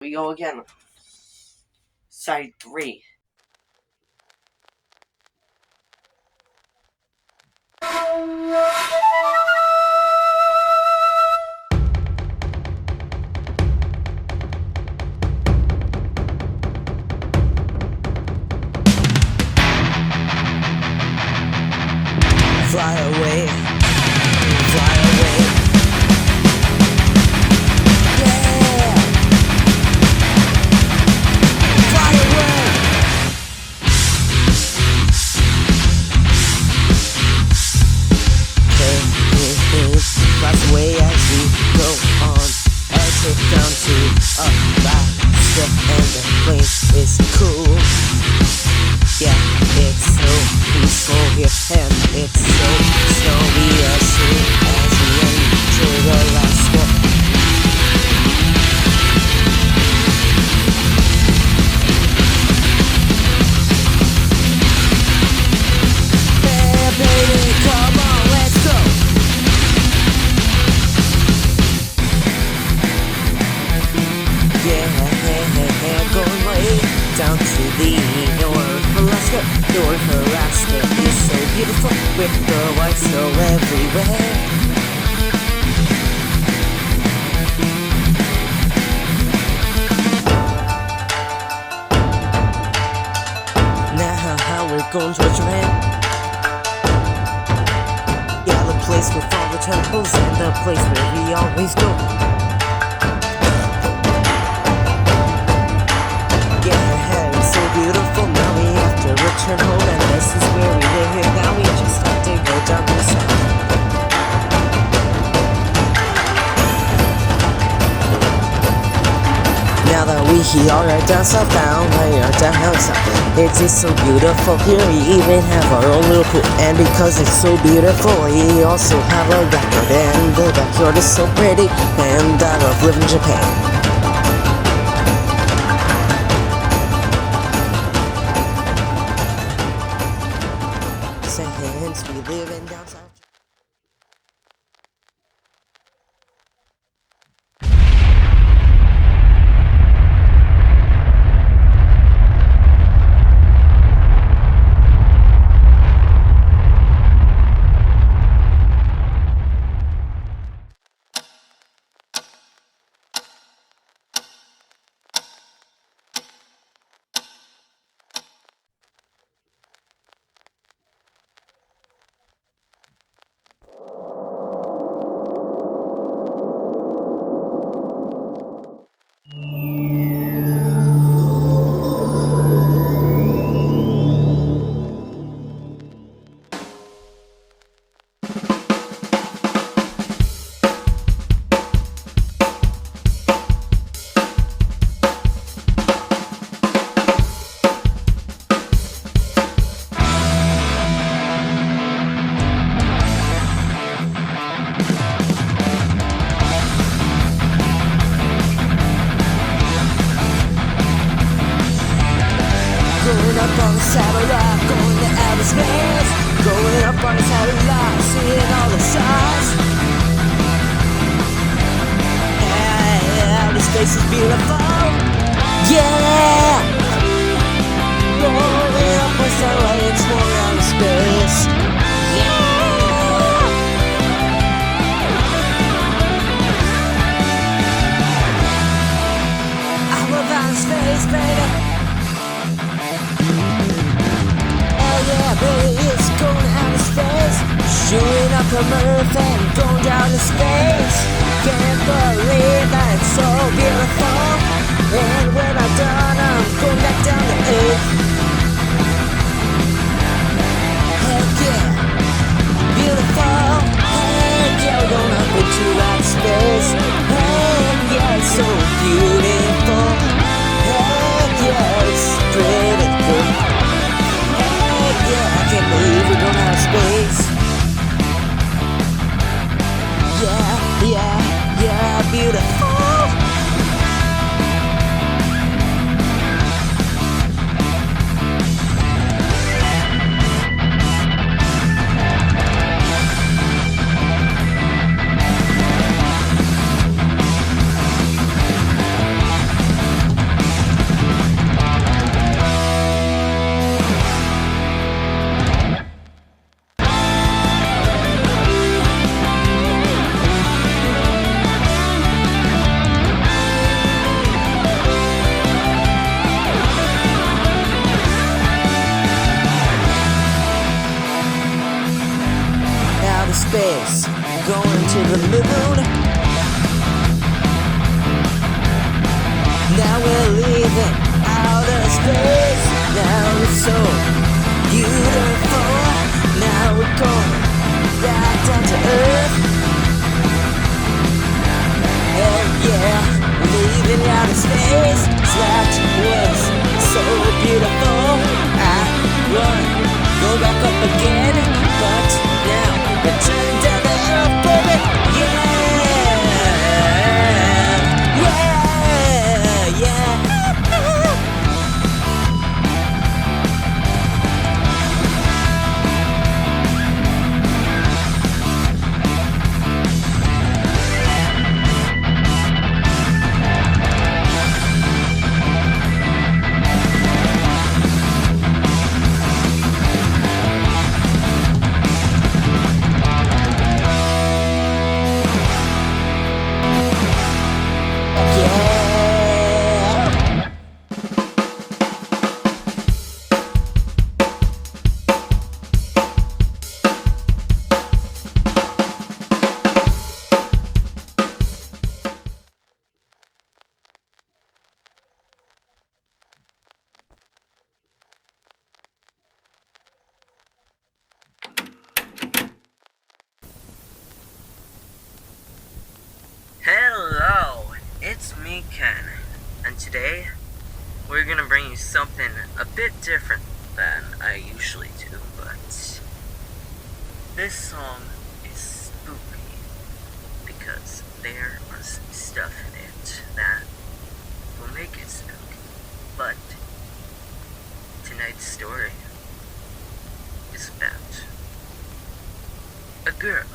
We go again. Side 3. Fly away, fly away. Yeah, fly away. Hey, hey, hey, fly away as we go on. Exit down to Alaska, and the place is cool. Yeah, it's so peaceful here, and it's so snowy as soon as we enter Alaska. Hey baby, come on, let's go. Yeah, going way down to the North Alaska. North Alaska is so beautiful with the white snow everywhere. Now we're going towards Japan. Yeah, the place with all the temples and the place where we always go. Yeah, it's so beautiful. Now we have to return home, and this is where we live here. Now we just have to go down the south. Now that we are down south, we are down south. It is so beautiful here. We even have our own little pool, and because it's so beautiful, we also have a backyard, and the backyard is so pretty. And I love living in Japan. Since we live in down south. Going up on the satellite, going to outer space. Going up on the satellite, seeing all the stars. Yeah, outer space is beautiful. Yeah, going up on the satellite, exploring outer space. Yeah, I love outer space, baby. Yeah, baby, it's going out of space. Shooting up from Earth and going down to space. Can't believe that it's so beautiful. And when I'm done, I'm going back down to Earth. Heck yeah, beautiful. Heck yeah, we're going up into outer space. Heck yeah, it's so beautiful. Heck yeah, it's pretty cool. Yeah, I can't believe we're going out of space. Yeah, beautiful. to the moon. Now we're leaving outer space. Now it's so beautiful. Now we're going back down to Earth. And yeah, leaving outer space. That was so beautiful. I wanna go back up again, but now return down to Earth, baby. Yeah, yeah, yeah. Hello, it's me, Ken, and today we're gonna bring you something a bit different than I usually do, but this song is spooky because there are some stuff in it that will make it spooky. But tonight's story is about a girl,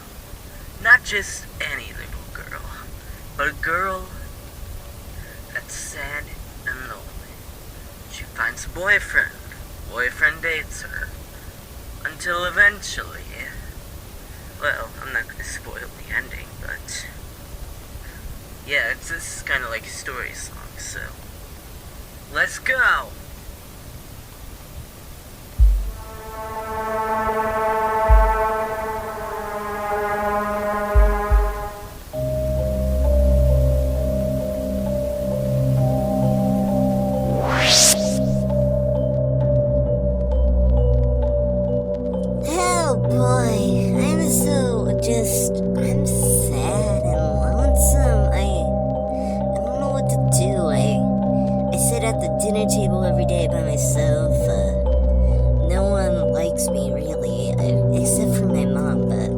not just any little girl, but a girl that's sad and lonely. She finds a boyfriend. Boyfriend dates her. Until eventually... Well, I'm not gonna spoil the ending, but... Yeah, this is kinda like a story song, so... Let's go! I'm sad and lonesome. I don't know what to do. I sit at the dinner table every day by myself. No one likes me really, except for my mom, but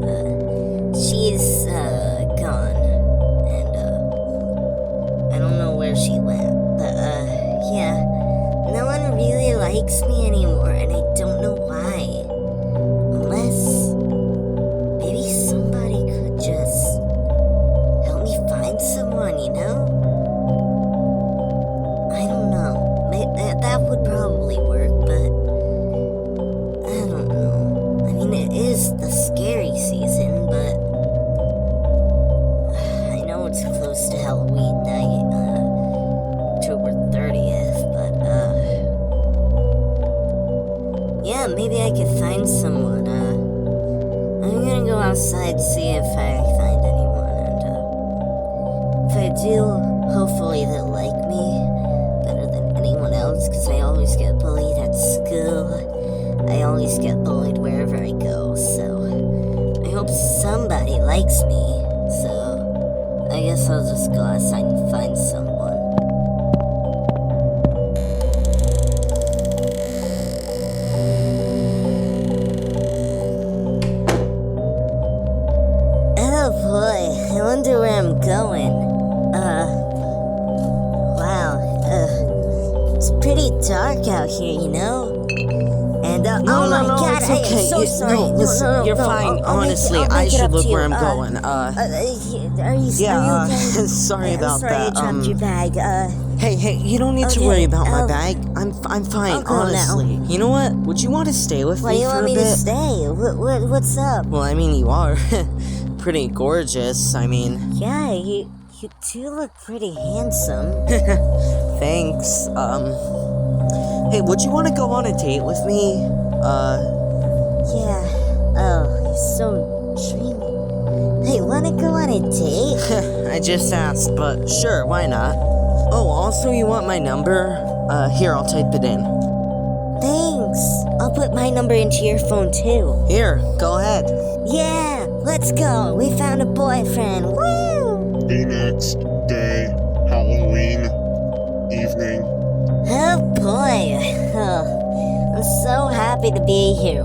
she's gone, and I don't know where she went. But yeah, no one really likes me anymore, and I don't know why. Unless maybe somebody could just help me find someone, you know? I don't know. That would probably work, but I don't know. I mean, it is the scary season, but I know it's close to Halloween night, October 30th, but yeah, maybe I could find someone. I'm gonna go outside, see if I find anyone, and if I do, hopefully they'll like me better than anyone else, because I always get bullied at school. I always get bullied wherever I go, so I hope somebody likes me. So I guess I'll just go outside and find someone. Oh boy, I wonder where I'm going. Wow, it's pretty dark out here, you know? And, oh my god, it's I am okay. so sorry. No, listen, you're fine. Honestly, I should look where I'm going. Are you Yeah, okay? sorry about sorry that. I dropped your bag. Hey, you don't need to Okay, worry about my I'll- bag. I'm fine, I'll go honestly. You know what? Would you want to stay with Why do me you for want a me bit? to stay? What's up? Well, I mean, you are pretty gorgeous. I mean, Yeah, you do look pretty handsome. thanks. Hey, would you want to go on a date with me? Yeah. Oh, you're so dreamy. Hey, wanna go on a date? I just asked, but sure, why not? Oh, also, you want my number? Here, I'll type it in. Thanks. I'll put my number into your phone too. Here, go ahead. Yeah, let's go. We found a boyfriend. Woo! Phoenix Day, Halloween evening. Oh boy. Oh, I'm so happy to be here.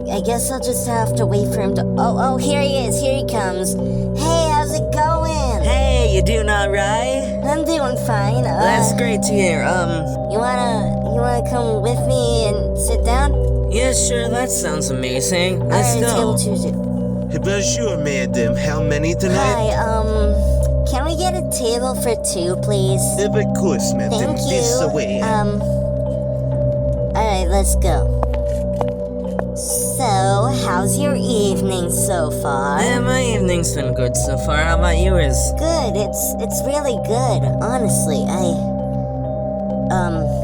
I guess I'll just have to wait for him to. Oh, here he is. Here he comes. Hey, how's it going? Hey, you doing alright? I'm doing fine. That's great to hear. You wanna come with me and sit down? Yeah, sure, that sounds amazing. Let's Alright, go. table 2. Bonjour, madam. How many tonight? Hi, can we get a table for 2, please? Of course, madam. Thank you. This away. Alright, let's go. So, how's your evening so far? Yeah, my evening's been good so far. How about yours? Good, it's really good, honestly.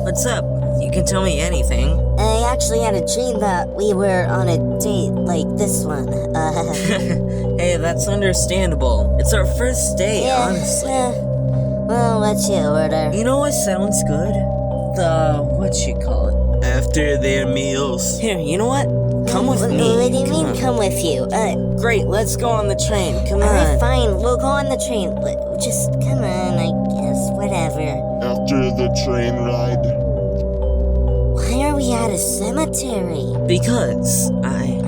What's up? You can tell me anything. I actually had a dream that we were on a date like this one. Hey, that's understandable. It's our first date, honestly. Well, what's your order? You know what sounds good? Whatchamacallit? After their meals. Here, you know what? Come with me. What do you mean, on. come with you? Great, let's go on the train. Come Alright, on. fine, we'll go on the train. Just, come on, I guess, whatever. After the train ride. Why are we at a cemetery? Because Alright,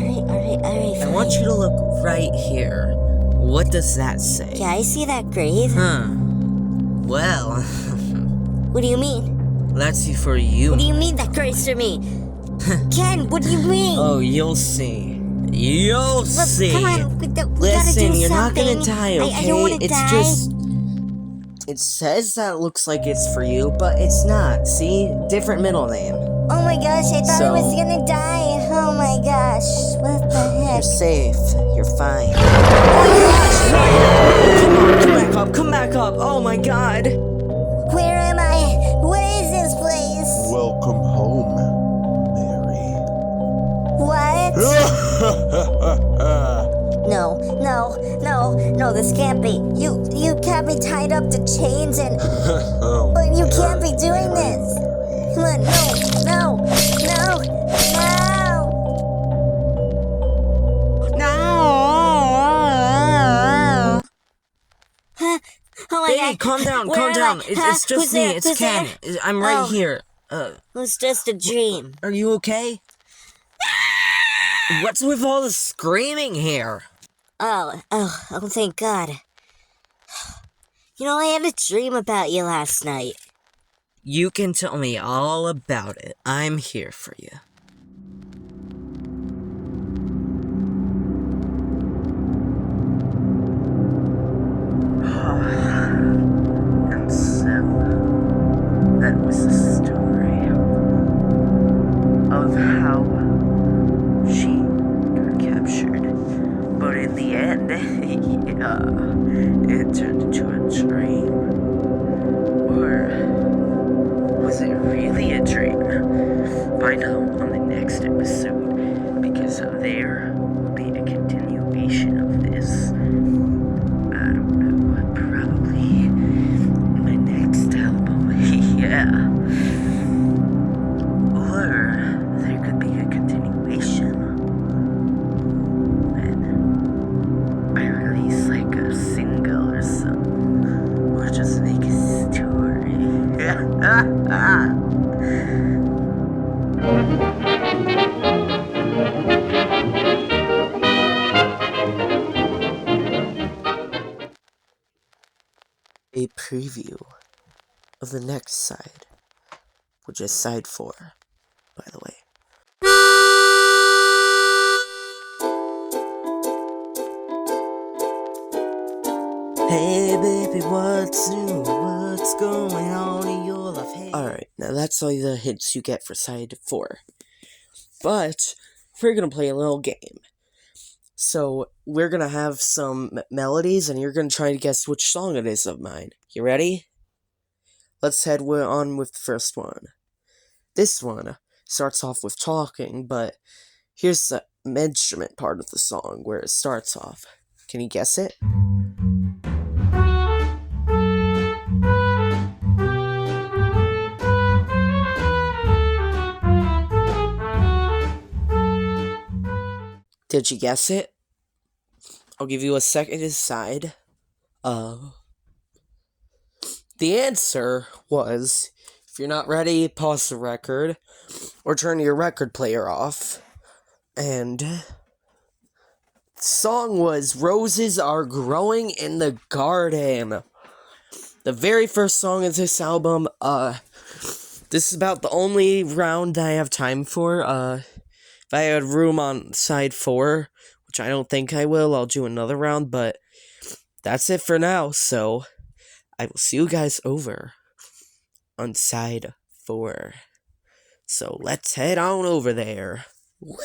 I fine. want you to look right here. What does that say? Yeah, I see that grave. Huh. Well, What do you mean? that's for you. What do you mean that grave's for me? Ken, what do you mean? Oh, you'll see. You'll Look, see. come on, we gotta Listen, do you're not something. gonna die, okay? I don't wanna it's die. just. It says that it looks like it's for you, but it's not. See? Different middle name. Oh my gosh, I thought I So- was gonna die. Oh my gosh, what the You're heck? safe. You're fine. Come back up. Oh my god. Where am I? What is this place? Welcome home, Mary. What? No, this can't be. You can't be tied up to chains and. But you can't be doing this. Come on, no. Huh? Oh my Hey, god. calm down. Where am I? It's Huh? just Who's me. there? It's Who's Ken. there? I'm right Oh. here. It was just a dream. Are you okay? What's with all the screaming here? Oh, thank God. You know, I had a dream about you last night. You can tell me all about it. I'm here for you. And so, that was the story of how she got captured. But in the end, yeah, it turned into a dream. Or was it really a dream? Find out on the next episode, because there will be a continuation of this. I don't know, probably my next album, yeah. Or there could be a continuation when I release like a single or something, or just make a story. A preview of the next side, which is side 4, by the way. Hey baby, what's new? What's going on in your life? Hey. Alright, now that's all the hints you get for side 4. But we're gonna play a little game. So we're gonna have some melodies, and you're gonna try to guess which song it is of mine. You ready? Let's head on with the first one. This one starts off with talking, but here's instrument part of the song where it starts off. Can you guess it? Did you guess it? I'll give you a second to decide. The answer was, if you're not ready, pause the record, or turn your record player off. And the song was Roses Are Growing in the Garden. The very first song of this album. This is about the only round I have time for. If I had room on side 4, which I don't think I will, I'll do another round, but that's it for now, so I will see you guys over on side 4. So let's head on over there. Woo!